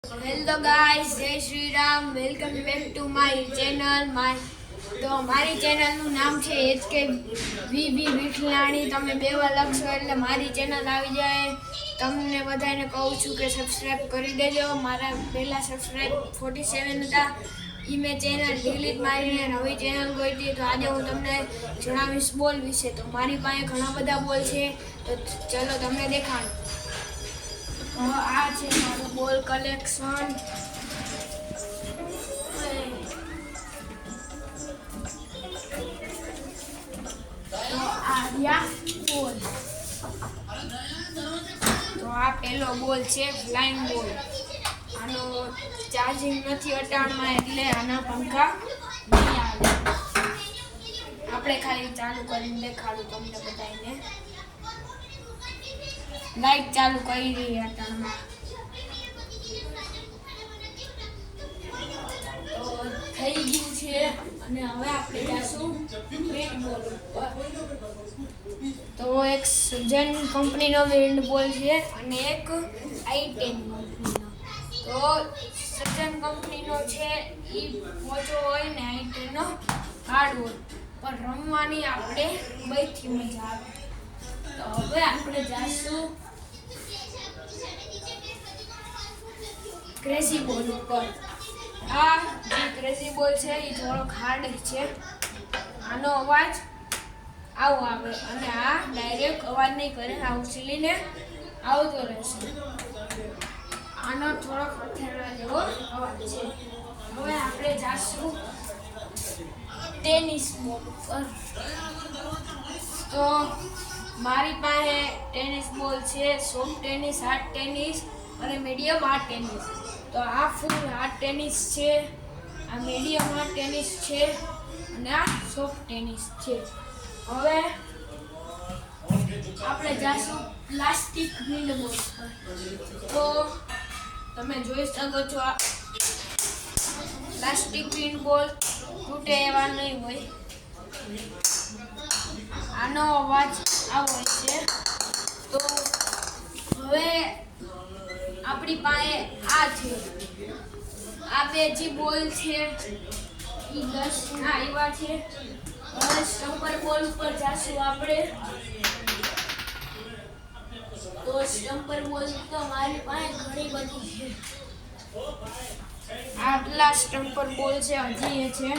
Hello guys, जय Shri Ram. Welcome back to my channel. तो मारी चैनल નું નામ છે HK VV વિઠલાણી। તમે બેવા લખશો એટલે મારી ચેનલ આવી જાય। તમને બધાને કહું છું કે સબસ્ક્રાઇબ કરી દેજો। મારા પહેલા સબસ્ક્રાઇબ 47 હતા, ઈ મેં ચેનલ ડિલીટ મારીને નવી ચેનલ ગોતી। તો આજે હું તમને જણાવીશ બોલ વિશે। તો મારી પાસે ઘણા બધા બોલ છે, તો ચલો તમને દેખાડું। તો આ છે મારું બોલ કલેક્શન। તો આ રહ્યા બોલ। તો આ પહેલો બોલ છે ફ્લાઇંગ બોલ। આનો ચાર્જિંગ નથી અટાણમાં, એટલે આના પંખા નહીં આવે। આપણે ખાલી ચાલુ કરીને દેખાડું તમને બધાને। લાઈટ ચાલુ કરી રહી અટાણમાં। તો થઈ ગયું છે, અને હવે આપણે જાશું બેટ બોલ ઉપર। તો એક સજન કંપનીનો બેટ બોલ છે અને એક i10 કંપનીનો। તો સજન કંપનીનો છે એ મોટો હોય ને i10 નો હાર્ડ હોય, પણ રમવાની આપણે બધી મજા આવે। તો હવે આપણે જાશું ક્રેઝી બોલ ઉપર। આ જે ક્રેઝી બોલ છે એ થોડોક હાર્ડ છે। આનો અવાજ આવો આવે, અને આ ડાયરેક્ટ અવાજ નહીં કરે, આ ઉછળીને આવતો રહેશે। આનો થોડોક પથ્થરના જેવો અવાજ છે। હવે આપણે જાશું ટેનિસ બોલ ઉપર। તો મારી પાસે ટેનિસ બોલ છે, સોફ્ટ ટેનિસ, હાર્ડ ટેનિસ અને મીડિયમ હાર્ડ ટેનિસ। તો આ ફૂલ હાર્ડ ટેનિસ છે, આ મીડિયમ હાર્ડ ટેનિસ છે, અને આ સોફ્ટ ટેનિસ છે। હવે આપણે જાશું પ્લાસ્ટિક વિન્ડ બોલ પર। તો તમે જોઈ શકો છો આ પ્લાસ્ટિક વિન્ડ બોલ તૂટે એવા નહીં હોય। આનો અવાજ આવો છે। તો હવે આપણી પાસે આ છે, આ બે જે બોલ છે એ 10 ના આવ્યા છે। હવે સ્ટમ્પર બોલ ઉપર જાશું આપણે। તો સ્ટમ્પર બોલ તો મારી પાસે ઘણી બધી છે। આટલા સ્ટમ્પર બોલ છે, હજી એ છે।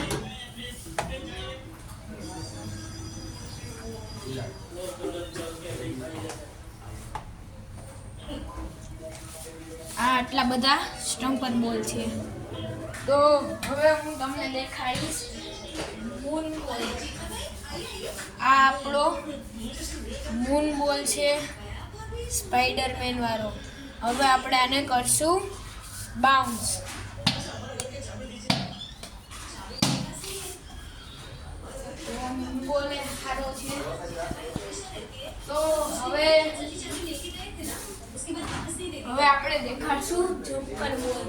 આટલા બધા સ્ટમ્પર બોલ છે। તો હવે હું તમને દેખાડીશ મૂન બોલ। આ આપણો મૂન બોલ છે, સ્પાઈડરમેન વાળો। હવે આપણે આને કરશું બાઉન્સ। બોલ એ સારો છે। તો હવે આપણે દેખાડશું જમ્પર બોલ।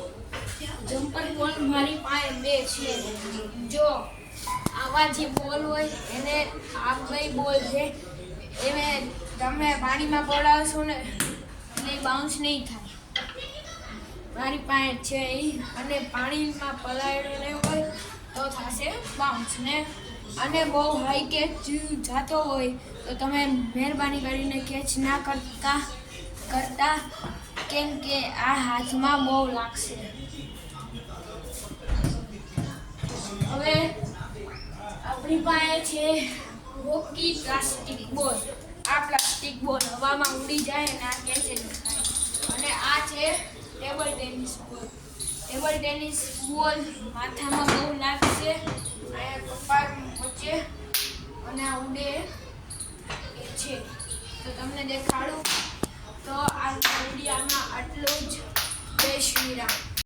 જમ્પર બોલ મારી પાસે બે છે। જો આવા જે બોલ હોય એને આ બે બોલ છે, એને તમે પાણીમાં પડાવશો ને એટલે બાઉન્સ નહીં થાય। મારી પાસે છે એ, અને પાણીમાં પલાળ્યો નહીં હોય તો થશે બાઉન્સ ને। અને બહુ હાઈ કેચ જાતો હોય તો તમે મહેરબાની કરીને કેચ ના કરતા, કેમ કે આ હાથમાં બહુ લાગશે। હવે આપણી પાસે છે હોકી પ્લાસ્ટિક બોલ। આ પ્લાસ્ટિક બોલ હવામાં ઉડી જાય અને આ કેન્સલ થાય। અને આ છે ટેબલ ટેનિસ બોલ। ટેબલ ટેનિસ બોલ માથામાં બહુ લાગશે, અહીંયા કપાળ વચ્ચે, અને આ ઉડે એ છે। તો તમને દેખાડું। તો આ વિડીયોમાં આટલું જ। જય શ્રી રામ।